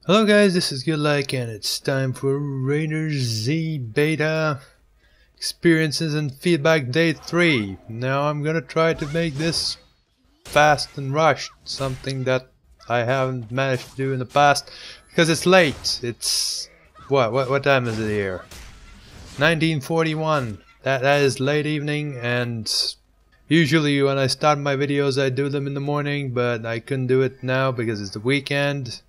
Hello guys, this is Goodlike and it's time for RaiderZ Beta Experiences and Feedback Day 3. Now I'm gonna try to make this fast and rushed, something that I haven't managed to do in the past because it's late. It's what time is it here? 1941. That is late evening, and usually when I start my videos I do them in the morning, but I couldn't do it now because it's the weekend.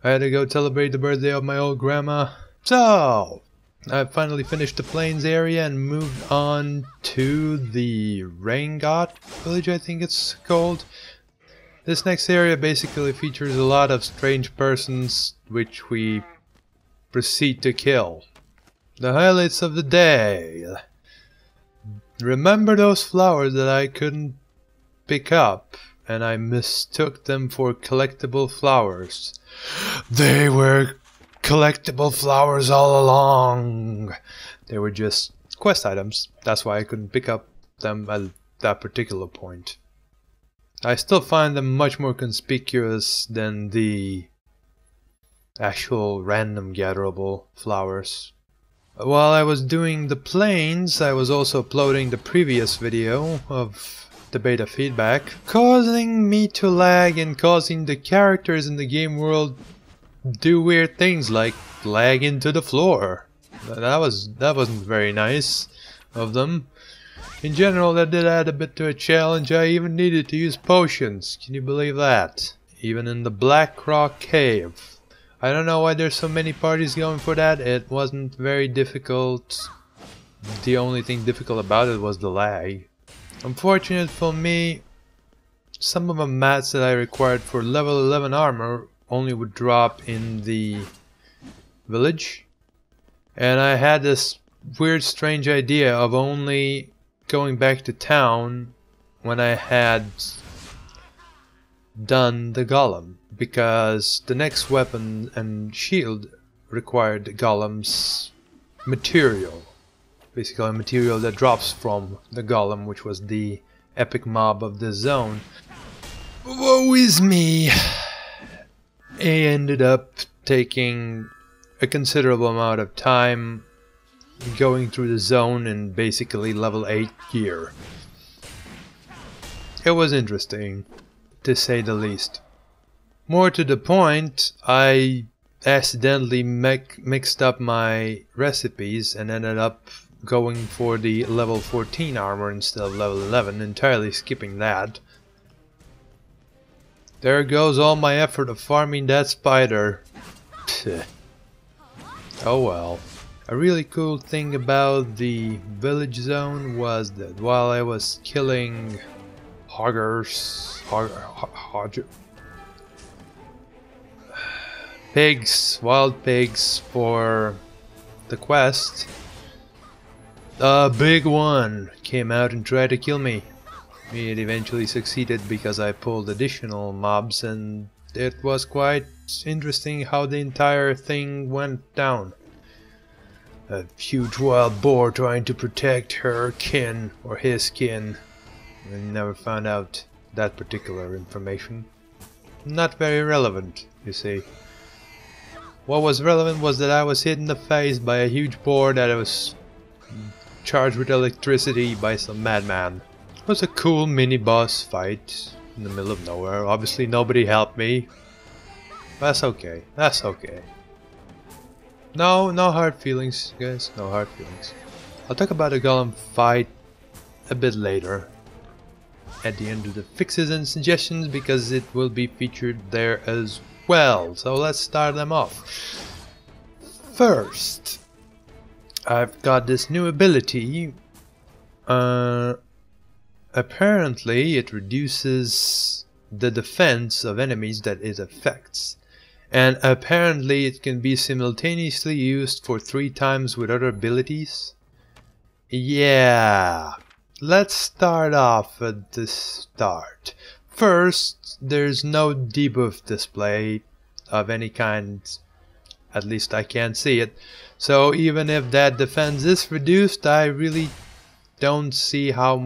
I had to go celebrate the birthday of my old grandma. So I finally finished the plains area and moved on to the Raingot village, I think it's called. This next area basically features a lot of strange persons which we proceed to kill. The highlights of the day. Remember those flowers that I couldn't pick up and I mistook them for collectible flowers? They were collectible flowers all along. They were just quest items. That's why I couldn't pick up them at that particular point. I still find them much more conspicuous than the actual random gatherable flowers. While I was doing the plains, I was also uploading the previous video of the beta feedback, causing me to lag and causing the characters in the game world do weird things like lag into the floor. That wasn't very nice of them. In general, that did add a bit to a challenge. I even needed to use potions. Can you believe that? Even in the Black Rock Cave. I don't know why there's so many parties going for that. It wasn't very difficult. The only thing difficult about it was the lag. Unfortunate for me, some of the mats that I required for level 11 armor only would drop in the village, and I had this weird strange idea of only going back to town when I had done the golem, because the next weapon and shield required the golem's material. Basically a material that drops from the golem, which was the epic mob of the zone. Woe is me! I ended up taking a considerable amount of time going through the zone in basically level 8 gear. It was interesting, to say the least. More to the point, I accidentally mixed up my recipes and ended up going for the level 14 armor instead of level 11, entirely skipping that. There goes all my effort of farming that spider. Oh well. A really cool thing about the village zone was that while I was killing wild pigs for the quest, a big one came out and tried to kill me. It eventually succeeded because I pulled additional mobs, and it was quite interesting how the entire thing went down. A huge wild boar trying to protect her kin, or his kin. I never found out that particular information. Not very relevant, you see. What was relevant was that I was hit in the face by a huge boar that was charged with electricity by some madman. It was a cool mini-boss fight in the middle of nowhere. Obviously nobody helped me. That's okay. That's okay. No hard feelings, guys. No hard feelings. I'll talk about the golem fight a bit later. At the end of the fixes and suggestions, because it will be featured there as well. So let's start them off. First, I've got this new ability. Apparently it reduces the defense of enemies that it affects, and apparently it can be simultaneously used for 3 times with other abilities. Yeah, let's start off at the start. First, there's no debuff display of any kind, at least I can't see it, so even if that defense is reduced, I really don't see how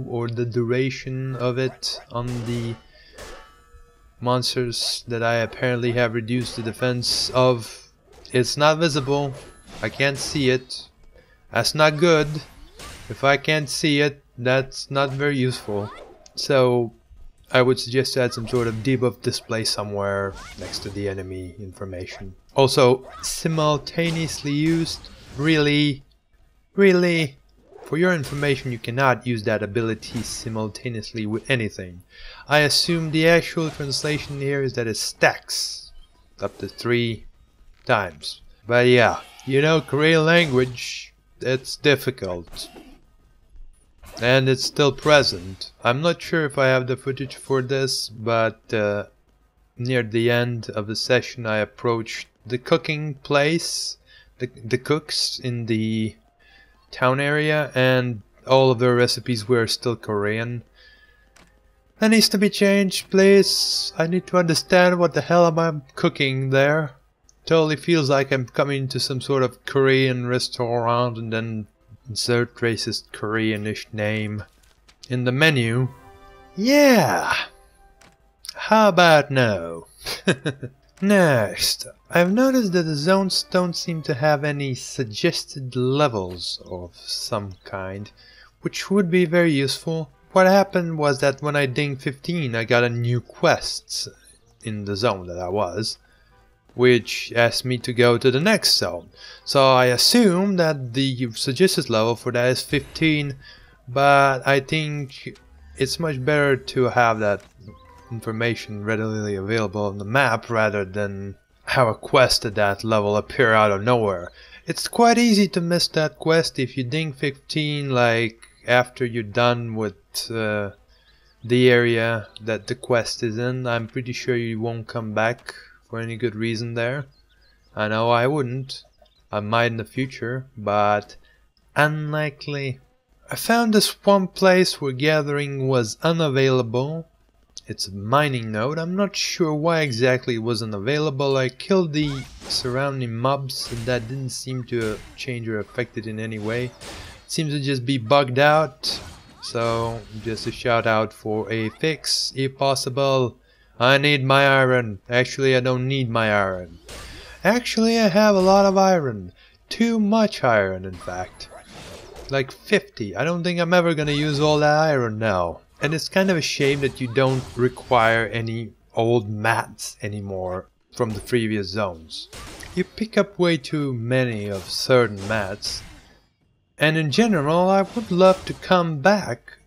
or the duration of it on the monsters that I apparently have reduced the defense of. It's not visible. I can't see it. That's not good. If I can't see it, that's not very useful. So I would suggest to add some sort of debuff display somewhere next to the enemy information. Also, simultaneously used. Really? For your information, you cannot use that ability simultaneously with anything. I assume the actual translation here is that it stacks up to 3 times. But yeah, you know, Korean language, it's difficult. And it's still present. I'm not sure if I have the footage for this, but near the end of the session I approached the cooking place, the cooks in the town area, and all of their recipes were still Korean. That needs to be changed, please. I need to understand what the hell am I cooking there. Totally feels like I'm coming to some sort of Korean restaurant and then insert racist Koreanish name in the menu. Yeah! How about no? Next, I've noticed that the zones don't seem to have any suggested levels of some kind, which would be very useful. What happened was that when I dinged 15, I got a new quest in the zone that I was, which asked me to go to the next zone. So I assume that the suggested level for that is 15, but I think it's much better to have that information readily available on the map rather than have a quest at that level appear out of nowhere. It's quite easy to miss that quest if you ding 15 like after you're done with the area that the quest is in. I'm pretty sure you won't come back for any good reason there. I know I wouldn't. I might in the future, but unlikely. I found this one place where gathering was unavailable. It's a mining node. I'm not sure why exactly it wasn't available. I killed the surrounding mobs and that didn't seem to change or affect it in any way. It seems to just be bugged out. So just a shout out for a fix if possible. I need my iron. Actually, I don't need my iron. Actually, I have a lot of iron. Too much iron, in fact. Like 50. I don't think I'm ever gonna use all that iron now. And it's kind of a shame that you don't require any old mats anymore from the previous zones. You pick up way too many of certain mats. And in general, I would love to come back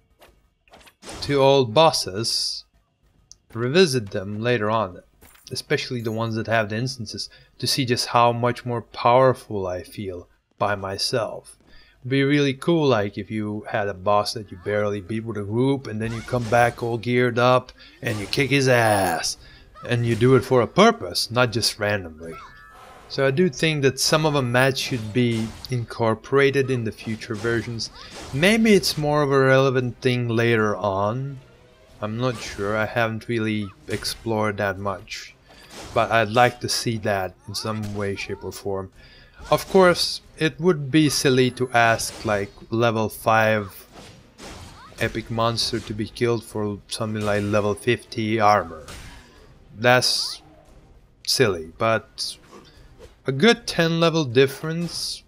to old bosses, revisit them later on, especially the ones that have the instances, to see just how much more powerful I feel by myself. Be really cool, like if you had a boss that you barely beat with a group and then you come back all geared up and you kick his ass and you do it for a purpose, not just randomly. So I do think that some of the mats should be incorporated in the future versions. Maybe it's more of a relevant thing later on. I'm not sure, I haven't really explored that much, but I'd like to see that in some way, shape or form. Of course, it would be silly to ask like level 5 epic monster to be killed for something like level 50 armor. That's silly, but a good 10 level difference,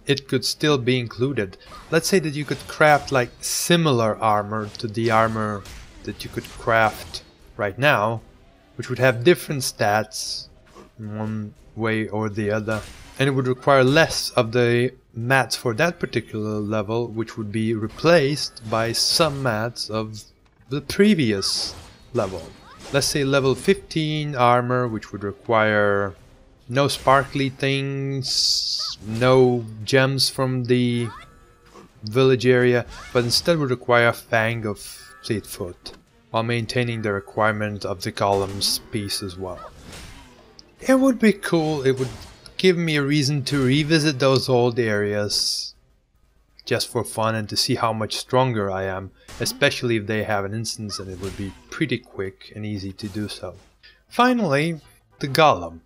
it could still be included. Let's say that you could craft like similar armor to the armor that you could craft right now, which would have different stats in one way or the other. And it would require less of the mats for that particular level, which would be replaced by some mats of the previous level. Let's say level 15 armor, which would require no sparkly things, no gems from the village area, but instead would require a fang of Fleetfoot, while maintaining the requirement of the columns piece as well. It would be cool, it would give me a reason to revisit those old areas just for fun and to see how much stronger I am, especially if they have an instance, and it would be pretty quick and easy to do so. Finally, the golem.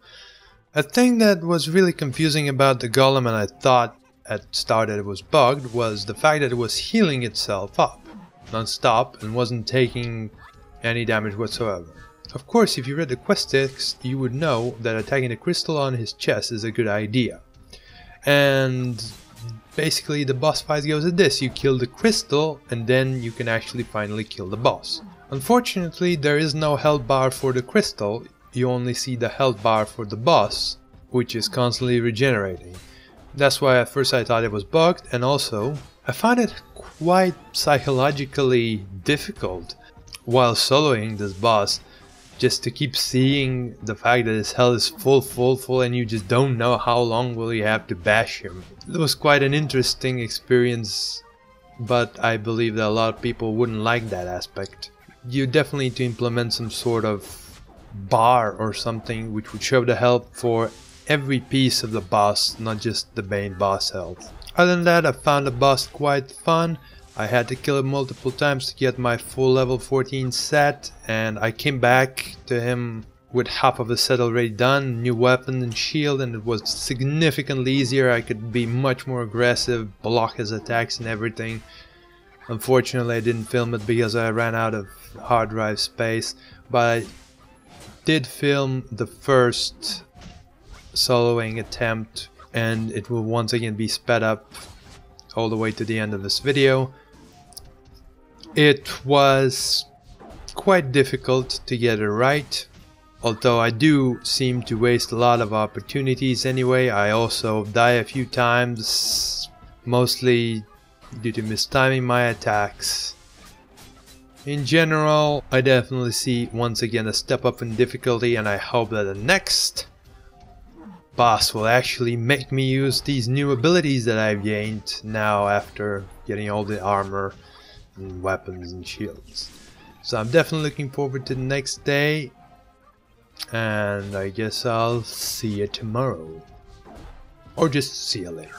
A thing that was really confusing about the golem, and I thought at the start that it was bugged, was the fact that it was healing itself up non-stop and wasn't taking any damage whatsoever. Of course, if you read the quest text, you would know that attacking the crystal on his chest is a good idea. And basically the boss fight goes like this: you kill the crystal and then you can actually finally kill the boss. Unfortunately, there is no health bar for the crystal, you only see the health bar for the boss, which is constantly regenerating. That's why at first I thought it was bugged, and also I found it quite psychologically difficult while soloing this boss, just to keep seeing the fact that his health is full and you just don't know how long will you have to bash him. It was quite an interesting experience, but I believe that a lot of people wouldn't like that aspect. You definitely need to implement some sort of bar or something which would show the health for every piece of the boss, not just the main boss health. Other than that, I found the boss quite fun. I had to kill him multiple times to get my full level 14 set, and I came back to him with half of the set already done, new weapon and shield, and it was significantly easier. I could be much more aggressive, block his attacks and everything. Unfortunately, I didn't film it because I ran out of hard drive space, but I did film the first soloing attempt, and it will once again be sped up all the way to the end of this video. It was quite difficult to get it right, although I do seem to waste a lot of opportunities anyway. I also die a few times, mostly due to mistiming my attacks. In general, I definitely see once again a step up in difficulty, and I hope that the next boss will actually make me use these new abilities that I've gained now after getting all the armor and weapons and shields. So I'm definitely looking forward to the next day, and I guess I'll see you tomorrow, or just see you later.